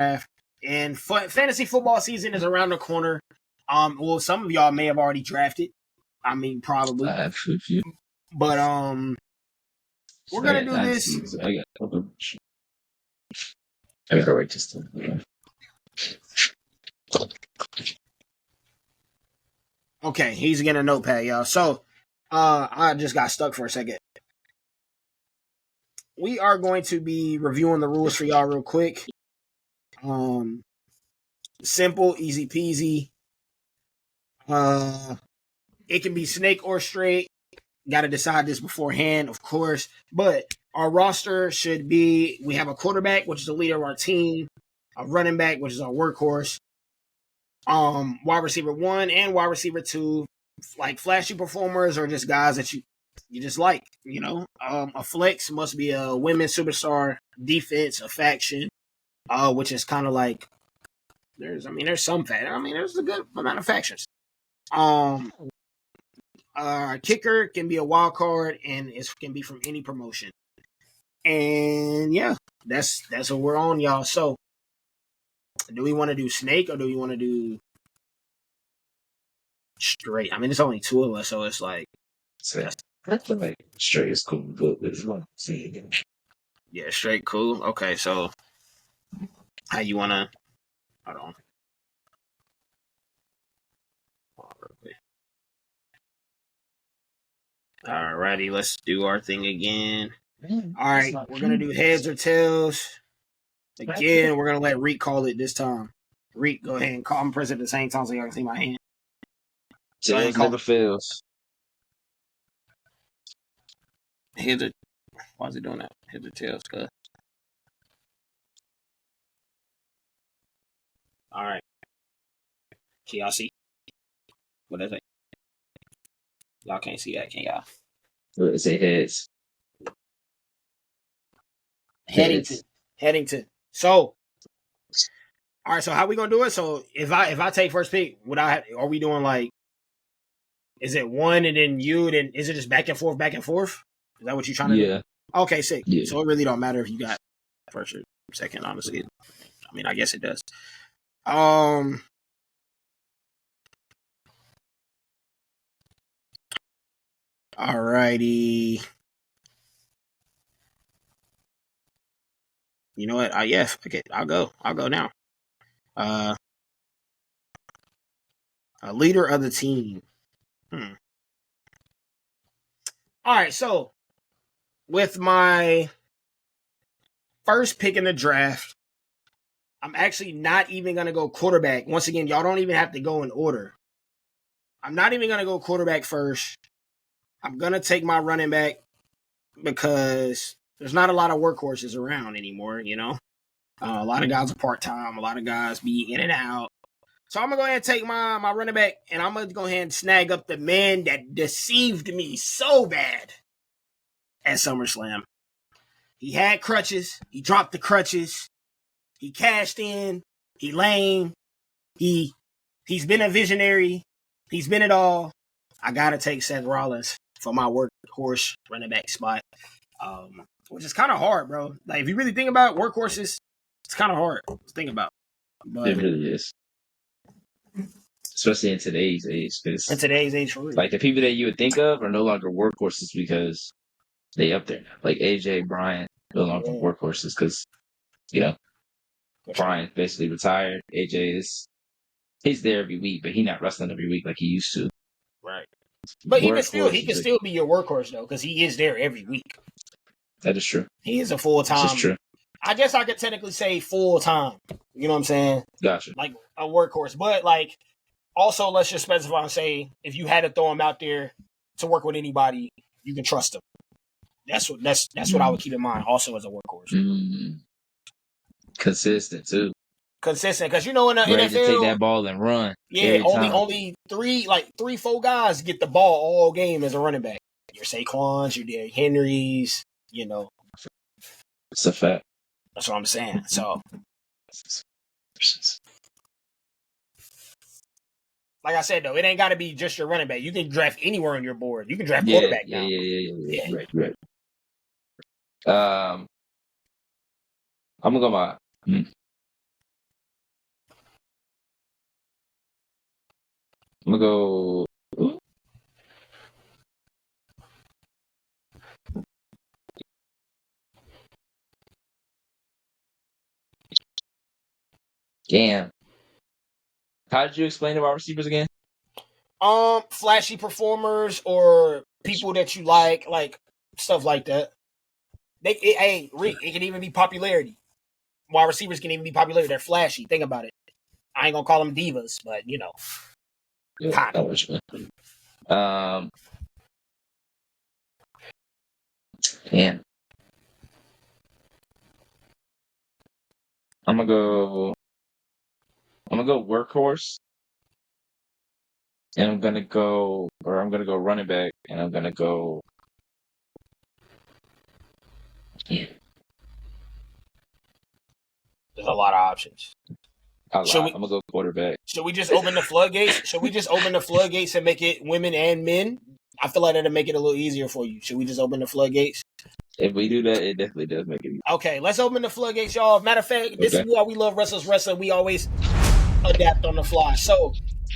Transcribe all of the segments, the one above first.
And fantasy football season is around the corner. Well, some of y'all may have already drafted. I mean, probably. I have a few. But we're gonna do this. I gotta write this down. Okay, he's getting a notepad, y'all. So, I just got stuck for a second. We are going to be reviewing the rules for y'all real quick. Simple, easy peasy. It can be snake or straight. Got to decide this beforehand, of course. But our roster should be: we have a quarterback, which is the leader of our team, a running back, which is our workhorse, wide receiver 1 and wide receiver 2, like flashy performers or just guys that you just like, you know. A flex must be a women's superstar, defense, a faction, which is kind of like there's some there's a good amount of factions. Kicker can be a wild card, and it can be from any promotion. And yeah, that's what we're on, y'all. So, do we want to do snake or do we want to do straight? I mean, it's only 2 of us, so it's like like straight is cool, but it's fun. See again. Yeah, straight cool. Okay, so how you wanna? Hold on. Alrighty, let's do our thing again. Alright, we're gonna do heads or tails. Again, we're gonna let Reek call it this time. Reek, go ahead and call. I'm pressing at the same time so y'all can see my hand. Tails never fails. Heads or why is it doing that? Heads or tails, cuz. Alright. Can y'all see? What is it? Y'all can't see that, can y'all? What is it? Heads. Headington. So, all right. So how we gonna do it? So if I take first pick, are we doing like? Is it one and then you? Then is it just back and forth, back and forth? Is that what you're trying to do? Yeah. Okay, sick. Yeah. So it really don't matter if you got first or second. Honestly, I mean, I guess it does. Alrighty. You know what? Yes. Okay, I'll go now. A leader of the team. All right, so with my first pick in the draft, I'm actually not even going to go quarterback. Once again, y'all don't even have to go in order. I'm not even going to go quarterback first. I'm going to take my running back because there's not a lot of workhorses around anymore, you know. A lot of guys are part-time. A lot of guys be in and out. So I'm going to go ahead and take my running back, and I'm going to go ahead and snag up the man that deceived me so bad at SummerSlam. He had crutches. He dropped the crutches. He cashed in. He lame. He's been a visionary. He's been it all. I got to take Seth Rollins for my workhorse running back spot, which is kind of hard, bro. Like, if you really think about workhorses, it's kind of hard to think about. But it really is. Especially in today's age. In today's age, for real. Like, the people that you would think of are no longer workhorses because they up there now. Like, AJ, Brian, no longer workhorses because, you know, Brian basically retired. AJ he's there every week, but he's not wrestling every week like he used to. Right. But he can still be your workhorse, though, because he is there every week. That is true. He is a full-time. This is true. I guess I could technically say full-time. You know what I'm saying? Gotcha. Like a workhorse. But, like, also, let's just specify and say, if you had to throw him out there to work with anybody, you can trust him. That's what I would keep in mind also as a workhorse. Mm-hmm. Consistent, too. Consistent, because you know in the NFL, to take that ball and run. Yeah, only 3-4 guys get the ball all game as a running back. Your Saquons, your Derrick Henrys, you know. It's a fact. That's what I'm saying. So, like I said, though, it ain't got to be just your running back. You can draft anywhere on your board. You can draft quarterback now. Yeah. Right. I'm gonna go I'm gonna go. Damn. How did you explain the wide receivers again? Flashy performers or people that you like stuff like that. Hey, Rick, it can even be popularity. Wide receivers can even be popularity. They're flashy. Think about it. I ain't gonna call them divas, but Yeah, kind that of. was damn. I'm gonna go. I'm gonna go workhorse, and I'm gonna go running back, and I'm gonna go. Yeah, There's a lot of options. I'm Should gonna go quarterback. should we just open the floodgates? Should we just open the floodgates and make it women and men? I feel like that'll make it a little easier for you. Should we just open the floodgates? If we do that, it definitely does make it. Okay, let's open the floodgates, y'all. Matter of fact, this is Okay. why we love Restless Wrestling. We always adapt on the fly. So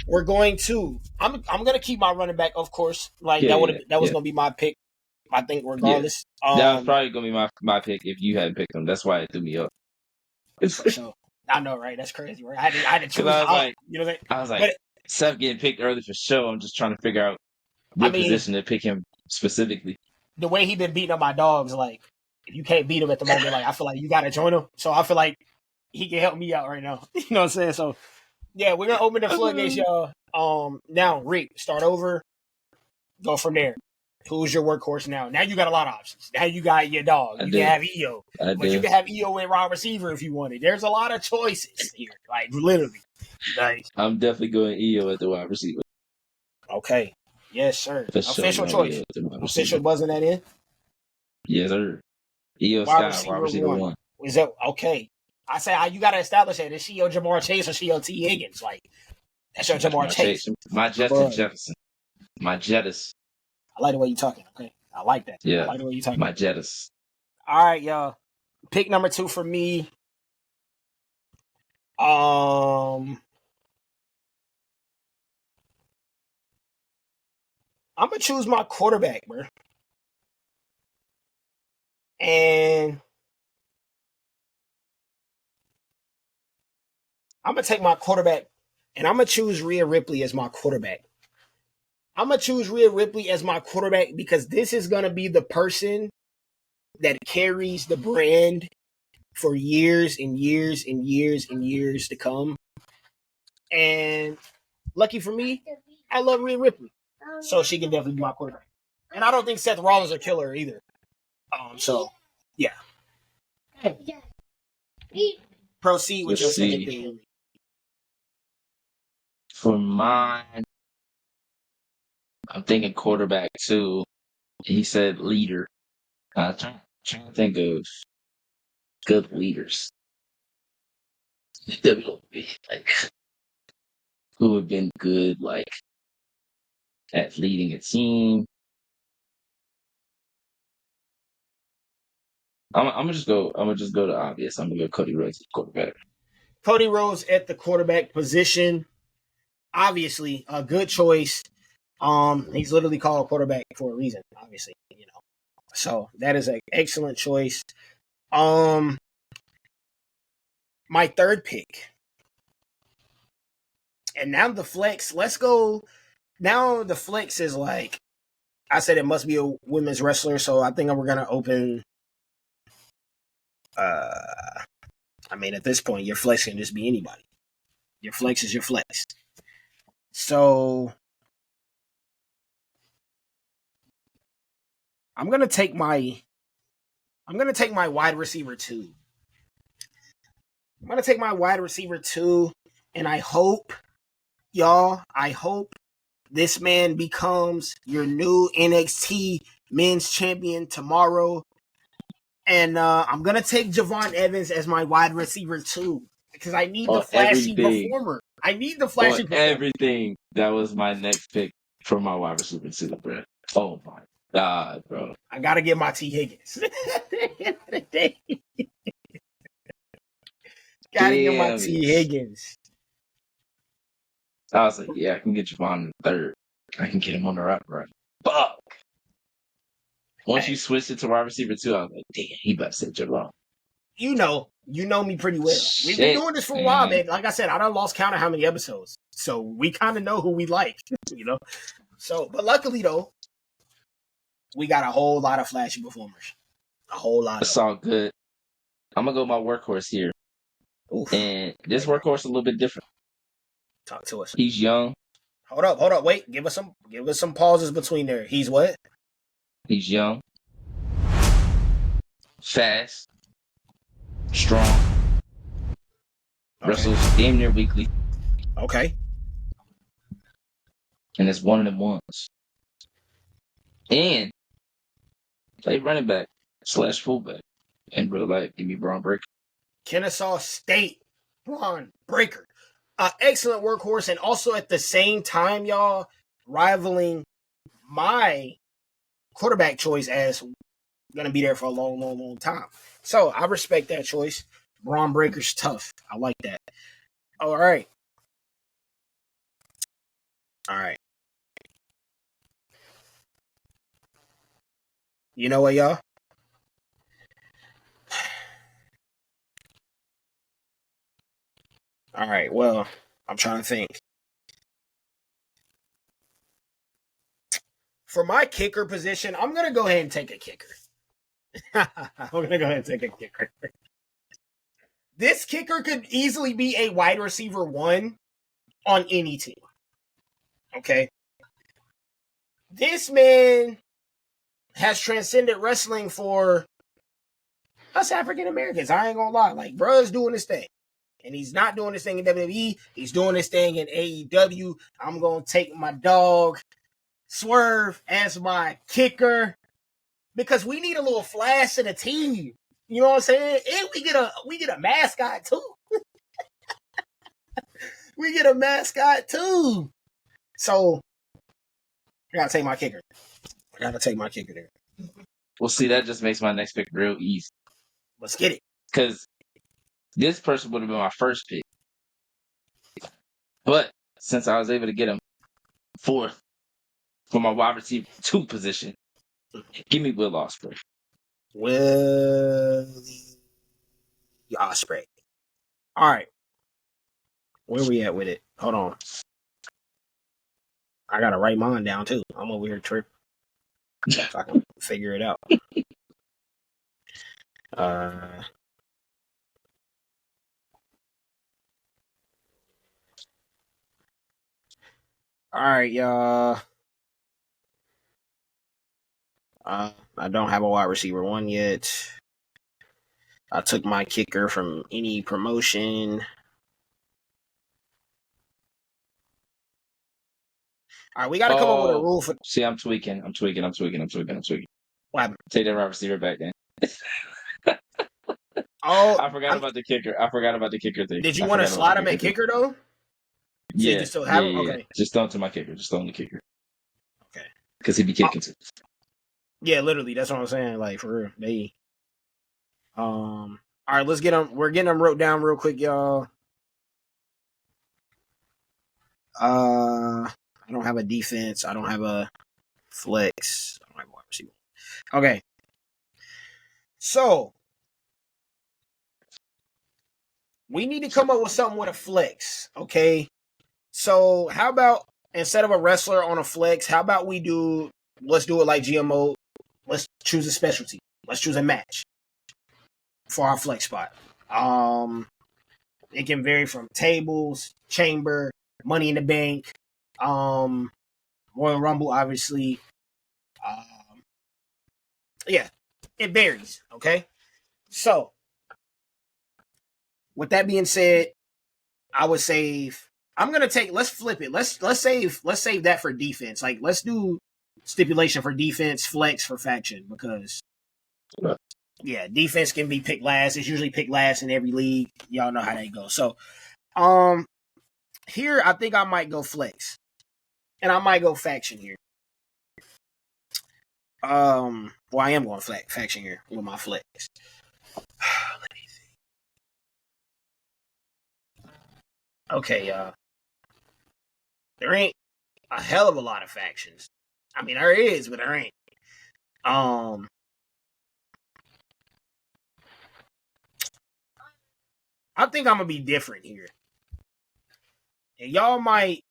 we're going to. I'm gonna keep my running back, of course. Like Yeah, that was yeah, gonna be my pick. I think yeah. regardless. That was probably gonna be my pick if you hadn't picked them. That's why it threw me up. For sure. I know, right? That's crazy, right? I had to choose. Because I was like, you know what I was like, But Seth getting picked early for sure. I'm just trying to figure out I what mean, position to pick him specifically. the way he been beating up my dogs, like if you can't beat him at the moment, like I feel like you gotta join him. So I feel like he can help me out right now. You know what I'm saying? So yeah, we're gonna open the floodgates, y'all. Now Rick, start over. Go from there. Who's your workhorse now? Now you got a lot of options. Now you got your dog. I You do. can have EO. I But you do. can have EO and wide receiver if you wanted. There's a lot of choices here. Like literally. Like, I'm definitely going EO at the wide receiver. okay. Yes, sir. For sure, Official going choice. EO at the wide Official receiver. buzzing that in. Yes, sir. EO Wide Scott, wide receiver receiver one. one. Is that okay? I say you gotta establish that. Is she your Jamar Chase or she your T. Higgins? Like that's your Jamar Chase. My Justin Jefferson. My Jettis. I like the way you talking. Okay. I like that. Yeah. I like the way you talking. My Jettis. All right, y'all. Pick number 2 for me. I'm gonna choose my quarterback, bro. And I'm gonna take my quarterback, and I'm gonna choose Rhea Ripley as my quarterback. I'm gonna choose Rhea Ripley as my quarterback because this is gonna be the person that carries the brand for years and years and years and years to come. And lucky for me, I love Rhea Ripley, so she can definitely be my quarterback. And I don't think Seth Rollins will kill her either. So yeah. Proceed with your second thing. For mine, I'm thinking quarterback too. He said leader. I'm trying to think of good leaders. Like who have been good, like at leading a team. I'm gonna just go. I'm gonna just go to obvious. I'm gonna go Cody Rhodes at quarterback. Cody Rhodes at the quarterback position. Obviously, a good choice. He's literally called quarterback for a reason, obviously, So that is an excellent choice. My third pick. And now the flex, let's go. Now the flex is like I said it must be a women's wrestler, so I think we're gonna open I mean at this point your flex can just be anybody. Your flex is your flex. So I'm gonna take my wide receiver 2. I'm gonna take my wide receiver 2, and I hope this man becomes your new NXT men's champion tomorrow. And I'm gonna take Javon Evans as my wide receiver 2 because I need the flashy performer. I need the flashy performer. Everything. That was my next pick for my wide receiver 2, bro. Oh my God, bro. I gotta get my T. Higgins. Gotta get my T. Higgins. I was like, yeah, I can get Javon in the third. I can get him on the route run. Fuck. Once you switched it to wide receiver 2, I was like, damn, he better say Javon. You know me pretty well. We've been Shit, doing this for a man. while, man. Like I said, I done lost count of how many episodes. So we kind of know who we like, you know? So, but luckily, though, we got a whole lot of flashy performers. A whole lot of It's all good. I'm going to go my workhorse here. Oof. And this workhorse is a little bit different. Talk to us. He's young. Hold up. Wait, give us some pauses between there. He's what? He's young. Fast. Strong. Okay. Wrestles damn near weekly. Okay. And it's one of them ones. And play running back / fullback. In real life, give me Braun Breaker. Kennesaw State, Braun Breaker. Excellent workhorse, and also at the same time, y'all, rivaling my quarterback choice as going to be there for a long, long, long time. So I respect that choice. Braun Breaker's tough. I like that. All right. You know what, y'all? All right. Well, I'm trying to think. For my kicker position, I'm going to go ahead and take a kicker. I'm going to go ahead and take a kicker. This kicker could easily be a wide receiver 1 on any team. Okay? This man has transcended wrestling for us African Americans. I ain't going to lie. Like, bruh's doing this thing. And he's not doing this thing in WWE. He's doing this thing in AEW. I'm going to take my dog Swerve as my kicker because we need a little flash in the team. You know what I'm saying? And we get a mascot too. We get a mascot too. So I gotta take my kicker. There. Well, see, that just makes my next pick real easy. Let's get it. Because this person would have been my first pick. But since I was able to get him fourth for my wide receiver 2 position, give me Will Ospreay. Will Ospreay. All right. Where we at with it? Hold on. I gotta write mine down too. I'm over here tripping. So I can figure it out. All right, y'all. I don't have a wide receiver 1 yet. I took my kicker from any promotion. All right, we got to come up with a rule for. See, I'm tweaking. What happened? Take that wide receiver back then. Oh, I forgot about the kicker thing. Did you want to slide him at kicker though? Yeah. So you still have him? Okay. Just throw him to my kicker. Just throw him the kicker. Okay. Because he'd be kicking too. Yeah, literally. That's what I'm saying. Like for real. All right, let's get them. We're getting them wrote down real quick, y'all. I don't have a defense. I don't have a flex. I don't have a wide receiver. Okay. So we need to come up with something with a flex. Okay. So how about instead of a wrestler on a flex, how about let's do it like GMO. Let's choose a specialty. Let's choose a match for our flex spot. It can vary from tables, chamber, Money in the Bank, Royal Rumble, obviously. Yeah, it varies. Okay, so with that being said, I would save. I'm gonna take. Let's flip it. Let's save that for defense. Like let's do stipulation for defense, flex for faction because. Yeah, defense can be picked last. It's usually picked last in every league. Y'all know how that goes. So, here I think I might go flex, and I might go faction here. Well, I am going faction here with my flex. Let me see. Okay, y'all. There ain't a hell of a lot of factions. I mean, there is, but there ain't. I think I'm gonna be different here. And y'all might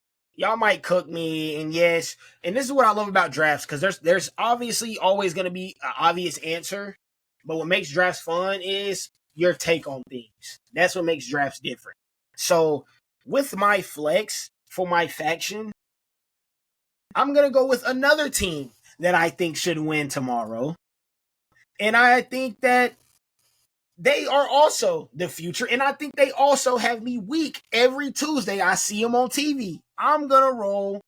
cook me, and yes, and this is what I love about drafts, because there's obviously always gonna be an obvious answer, but what makes drafts fun is your take on things. That's what makes drafts different. So with my flex for my faction, I'm gonna go with another team that I think should win tomorrow. And I think that they are also the future. And I think they also have me weak every Tuesday. I see them on TV. I'm going to roll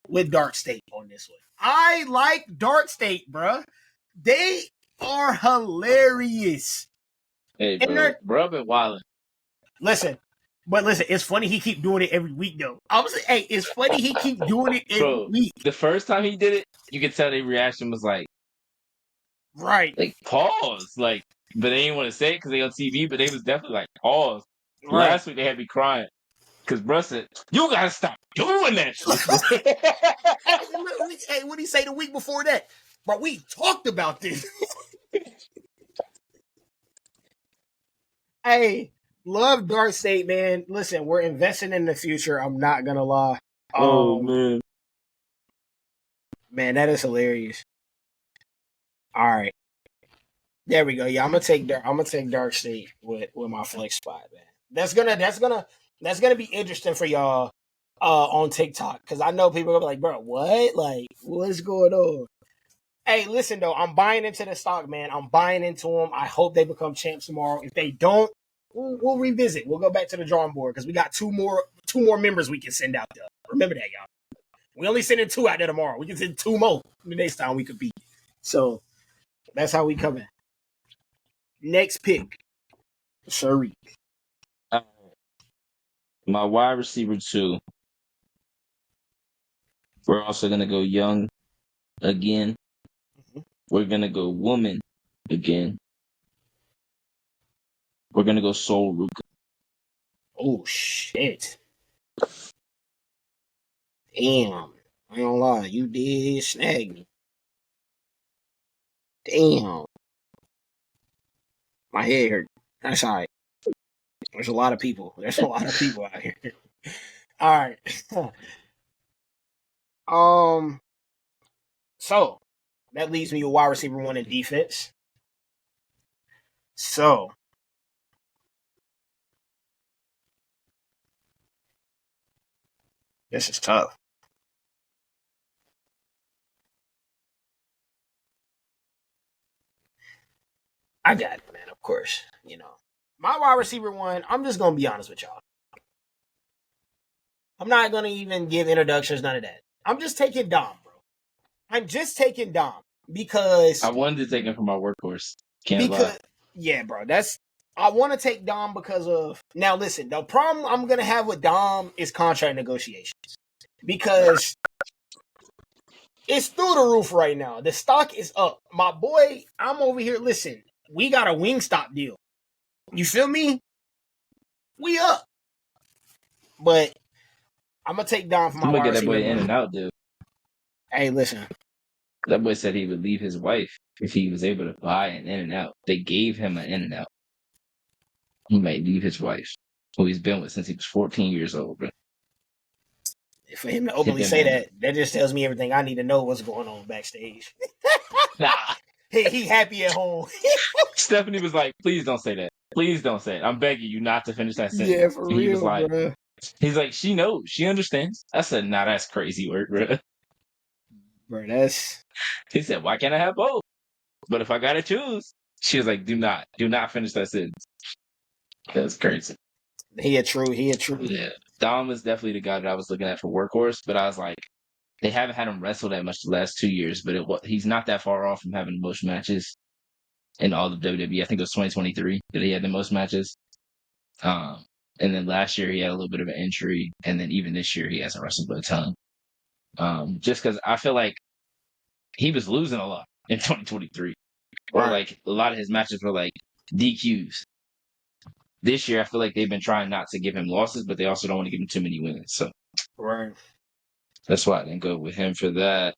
with Dark State on this one. I like Dark State, bruh. They are hilarious. Hey, bro been wilding. Listen, it's funny he keep doing it every week, though. I was like, hey, it's funny he keep doing it every week. The first time he did it, you could tell their reaction was like, right. Like, pause. Like, but they didn't want to say it because they on TV, but they was definitely like, pause. Right. Last week they had me crying. Because bro said, you gotta stop doing that shit. Hey, what did he say the week before that? Bro, we talked about this. Hey, love Dark State, man. Listen, we're investing in the future. I'm not gonna lie. Man. Man, that is hilarious. All right. There we go. Yeah, I'm gonna take Dark State with my flex spot, man. That's gonna be interesting for y'all on TikTok, because I know people are gonna be like, bro, what? Like, what's going on? Hey, listen though, I'm buying into the stock, man. I'm buying into them. I hope they become champs tomorrow. If they don't, we'll revisit. We'll go back to the drawing board, because we got two more members we can send out there. Remember that, y'all. We only sending 2 out there tomorrow. We can send 2 more the next time we compete. So that's how we come in. Next pick, Tariq. My wide receiver 2. We're also gonna go young again. We're gonna go woman again. We're gonna go Soul Ruka. Oh shit! Damn, I ain't gonna lie, you did snag me. Damn, my head hurt. That's all right. There's a lot of people. There's a lot of people out here. All right. So that leaves me with wide receiver 1 in defense. So this is tough. I got it, man. Of course, my wide receiver 1. I'm just gonna be honest with y'all. I'm not gonna even give introductions, none of that. I'm just taking Dom, bro. I'm just taking Dom because I wanted to take him for my workhorse. Can't because lie. yeah, bro. I want to take Dom because of now. Listen, the problem I'm gonna have with Dom is contract negotiations, because it's through the roof right now. The stock is up. My boy, I'm over here. Listen, we got a Wingstop deal. You feel me? We up. But I'm gonna take Dom for my wide get that receiver. boy in and out, dude. Hey, listen. That boy said he would leave his wife if he was able to buy an in and out. They gave him an in and out. He might leave his wife, who he's been with since he was 14 years old, bro. For him to openly say that just tells me everything I need to know what's going on backstage. Nah. He happy at home. Stephanie was like, please don't say that. Please don't say it. I'm begging you not to finish that sentence. Yeah, for real, he was like, bro. He's like, she knows. She understands. I said, nah, that's crazy work, bro. Bro, that's... He said, why can't I have both? But if I gotta choose, she was like, do not finish that sentence. That's crazy. He a true. Yeah. Dom is definitely the guy that I was looking at for workhorse, but I was like, they haven't had him wrestle that much the last 2 years, but he's not that far off from having the most matches in all of WWE. I think it was 2023 that he had the most matches. And then last year he had a little bit of an injury, and then even this year he hasn't wrestled a ton. Just because I feel like he was losing a lot in 2023, or like a lot of his matches were like DQs. This year I feel like they've been trying not to give him losses, but they also don't want to give him too many wins. So Right. That's why I didn't go with him for that.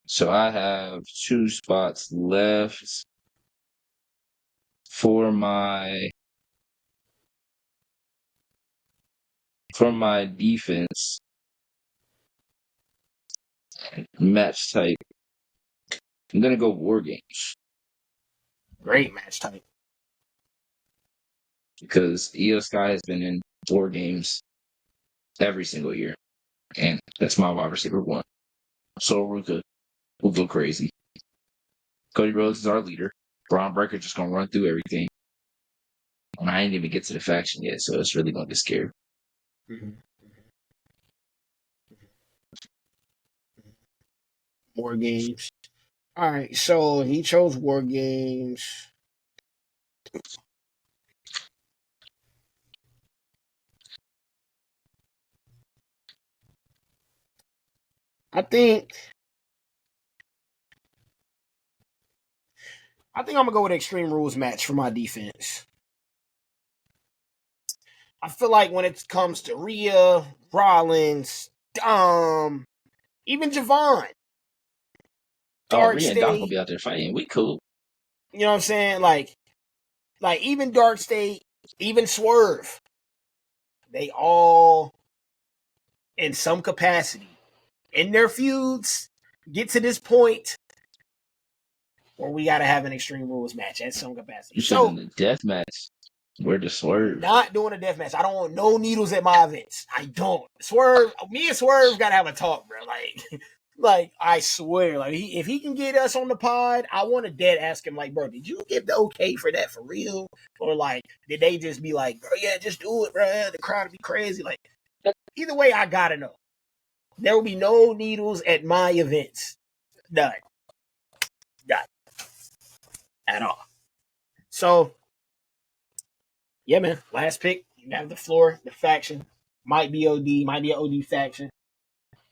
So I have 2 spots left for my defense match type. I'm gonna go War Games Great match type. because Io Sky has been in War Games every single year, and that's my wide receiver 1. So Ruka will go crazy. Cody Rhodes is our leader. Braun Breaker just gonna run through everything. And I ain't even get to the faction yet, so it's really gonna get scary. Mm-hmm. War Games. All right, so he chose War Games. I think I'm gonna go with Extreme Rules match for my defense. I feel like when it comes to Rhea, Rollins, even Javon, Oh, Dark Rhea and Dom gonna State, be out there fighting. We cool. you know what I'm saying? Like even Dark State, even Swerve, they all in some capacity in their feuds get to this point where we gotta have an Extreme Rules match at some capacity. You said in the death match, where the Swerve? Not doing a death match. I don't want no needles at my events. I don't. Swerve, me and Swerve gotta have a talk, bro. Like I swear, like if he can get us on the pod, I want to dead ask him, like, bro, did you give the okay for that for real, or like did they just be like, bro, yeah, just do it, bro? The crowd would be crazy. Like either way, I gotta know. There will be no needles at my events. None. At all. So yeah, man. Last pick. You have the floor. The faction might be OD. Might be an OD faction.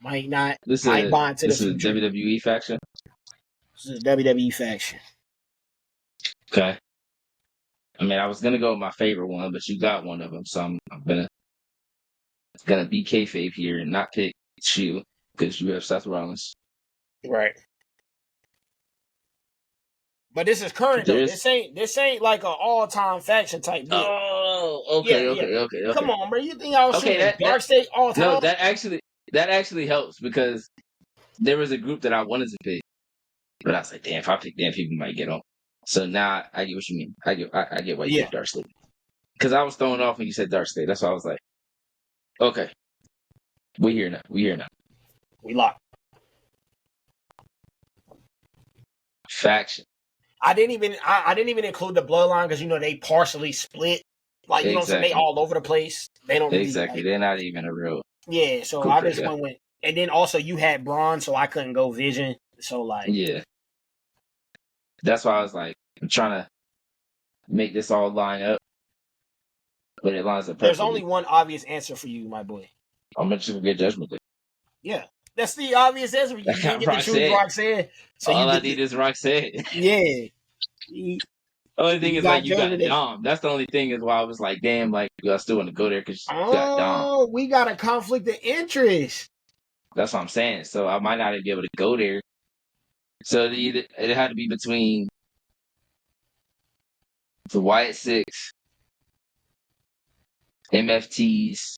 Might not. This Might is bond to the this is a future. WWE faction. This is a WWE faction. Okay. I mean, I was gonna go with my favorite one, but you got one of them, so I'm gonna be kayfabe here and not pick you because you have Seth Rollins. Right. But this is current though. This ain't like an all time faction type deal. Oh, okay. Come on, bro. You think I was Okay, shooting Dark State all time? No, that actually helps because there was a group that I wanted to pick, but I was like, damn, if I pick them, people might get on. So now I get what you mean. I get why you picked Dark State. Because I was thrown off when you said Dark State. That's why I was like, okay, we here now. We locked. Faction. I didn't even include the bloodline because they partially split. Like you know what I'm saying, they all over the place. They don't really, exactly. They're not even a real. Yeah, so I just went with, and then also you had Braun, so I couldn't go Vision. So like, yeah, that's why I was like, I'm trying to make this all line up, but it lines up perfectly. There's only one obvious answer for you, my boy. I'm gonna just get Judgment Day. Yeah, that's the obvious answer. You didn't get to choose Roxanne, so all I need is Roxanne. Yeah. Only thing is like you got Dom. That's the only thing is why I was like, damn, like I still want to go there because you got Dom. Oh, we got a conflict of interest. That's what I'm saying. So I might not be able to go there. So it had to be between the Wyatt Six, MFTs.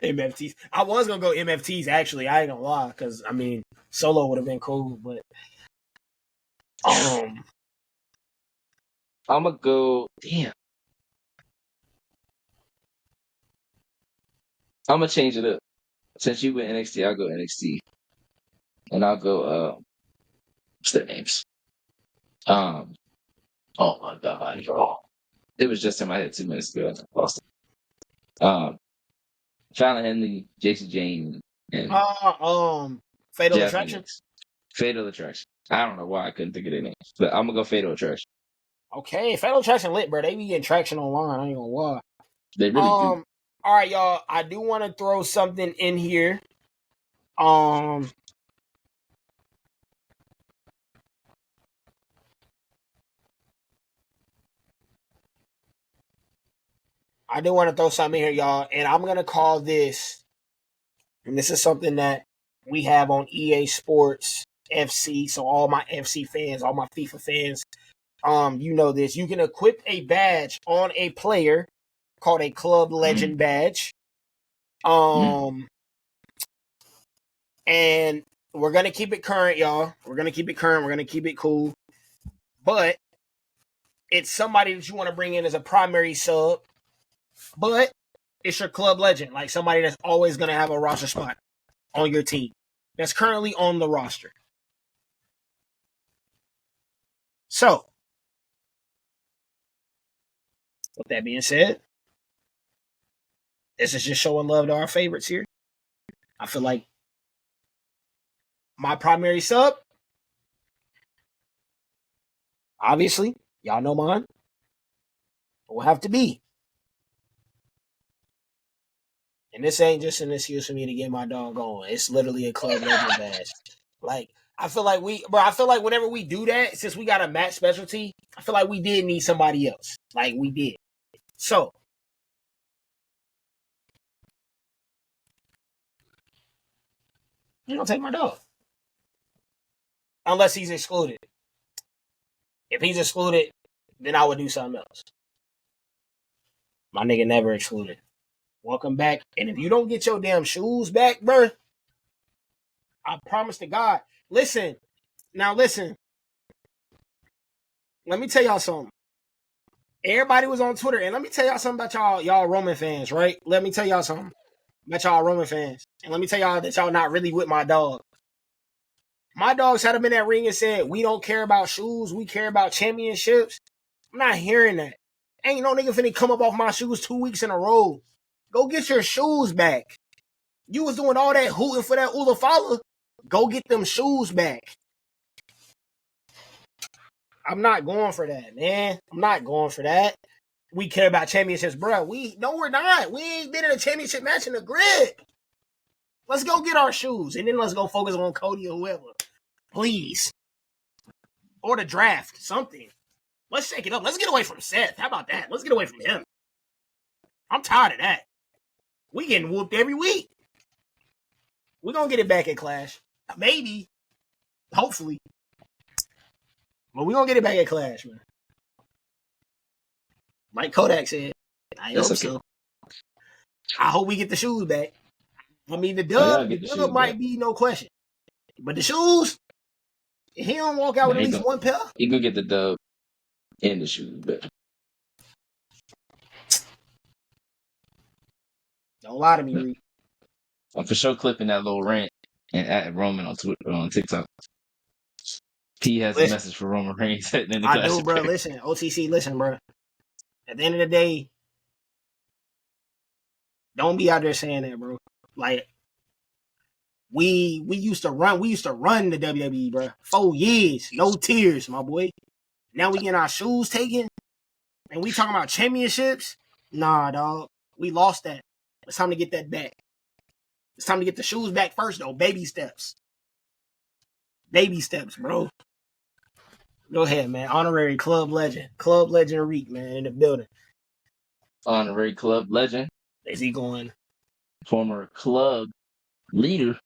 MFTs. I was gonna go MFTs actually. I ain't gonna lie, because I mean Solo would have been cool, but I'm gonna go. Damn. I'm gonna change it up. Since you went NXT, I'll go NXT, and I'll go. What's their names? Oh my god! It was just in my head 2 minutes ago. I lost it. Fallon Henley, Jason Jane, and Fatal Attraction. Fatal Attraction. I don't know why I couldn't think of their names, but I'm gonna go Fatal Attraction. Okay, Fatal Attraction lit, bro. They be getting traction online. I ain't gonna lie. They really do. All right, y'all. I do want to throw something in here. I do want to throw something in here, y'all, and I'm gonna call this, and this is something that we have on EA Sports FC. So all my FC fans, all my FIFA fans, you know this. You can equip a badge on a player called a Club Legend badge. And we're gonna keep it current, y'all. We're gonna keep it current. We're gonna keep it cool. But it's somebody that you want to bring in as a primary sub. But it's your club legend, like somebody that's always gonna have a roster spot on your team. That's currently on the roster. So, with that being said, this is just showing love to our favorites here. I feel like my primary sub, obviously, y'all know mine, will have to be. And this ain't just an excuse for me to get my dog going. It's literally a club legend badge. Like, I feel like whenever we do that, since we got a match specialty, I feel like we did need somebody else. Like, we did. So, you don't take my dog. Unless he's excluded. If he's excluded, then I would do something else. My nigga never excluded. Welcome back. And if you don't get your damn shoes back, bruh, I promise to God. Listen. Now listen. Let me tell y'all something. Everybody was on Twitter, and let me tell y'all something about y'all Roman fans, right? Let me tell y'all something about y'all Roman fans. And let me tell y'all that y'all not really with my dog. My dogs had him in that ring and said, we don't care about shoes, we care about championships. I'm not hearing that. Ain't no nigga finna come up off my shoes 2 weeks in a row. Go get your shoes back. You was doing all that hooting for that Ulafala. Go get them shoes back. I'm not going for that, man. I'm not going for that. We care about championships, bro. No, we're not. We ain't been in a championship match in the grid. Let's go get our shoes, and then let's go focus on Cody or whoever. Please. Or the draft, something. Let's shake it up. Let's get away from Seth. How about that? Let's get away from him. I'm tired of that. We getting whooped every week. We're going to get it back at Clash. Maybe. Hopefully. But we're going to get it back at Clash, man. Like Kodak said. I hope so. I hope we get the shoes back. I mean, the dub might be no question. But the shoes, if he don't walk out with at least one pair. He gonna get the dub and the shoes, but don't lie to me, Reed. I'm for sure clipping that little rant and at Roman on Twitter, on TikTok. T has a message for Roman Reigns. I do, bro. Listen, OTC, listen, bro. At the end of the day, don't be out there saying that, bro. Like, we used to run the WWE, bro. 4 years, no tears, my boy. Now we getting our shoes taken, and we talking about championships. Nah, dog, we lost that. It's time to get that back. It's time to get the shoes back first, though. Baby steps, bro. Go ahead, man. Honorary club legend Reek, man, in the building. Honorary club legend. Is he going? Former club leader,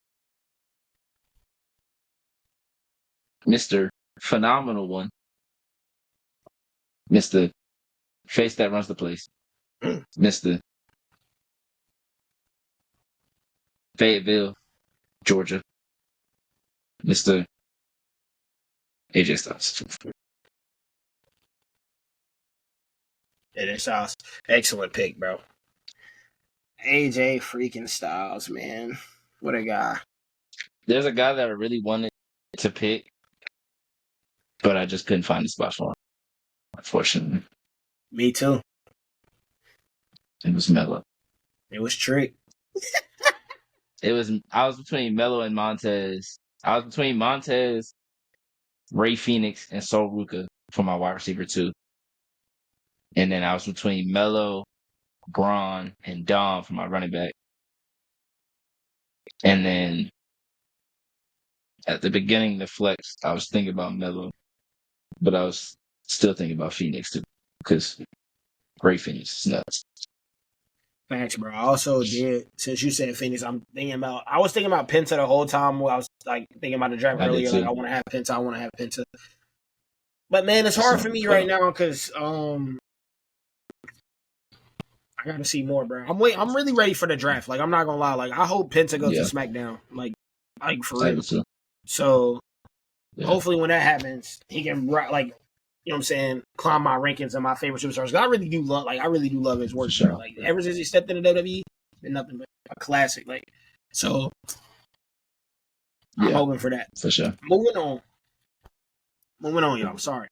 Mr. Phenomenal One, Mr. Face that runs the place, Mr. Fayetteville, Georgia, Mr. AJ Styles. AJ Styles. Excellent pick, bro. AJ freaking Styles, man. What a guy. There's a guy that I really wanted to pick, but I just couldn't find a spot for him, unfortunately. Me too. It was Melo. It was Tariq. I was between Melo and Montez. I was between Montez, Ray Phoenix, and Sol Ruka for my wide receiver 2. And then I was between Melo, Braun, and Dom for my running back. And then at the beginning of the flex, I was thinking about Melo, but I was still thinking about Phoenix too, because Ray Phoenix is nuts. Thanks, bro. I also did, since you said Phoenix, I was thinking about Penta the whole time while I was like thinking about the draft I did earlier. too. Like, I want to have Penta. But man, it's hard for me right now because I gotta see more, bro. I'm really ready for the draft. Like, I'm not gonna lie. Like, I hope Penta goes to SmackDown. Like for real. Too. So hopefully when that happens, he can like, you know what I'm saying, climb my rankings and my favorite superstars. I really do love his work. Sure. Like ever since he stepped into WWE, it's been nothing but a classic. Like, so I'm hoping for that. For sure. Moving on, y'all. I'm sorry.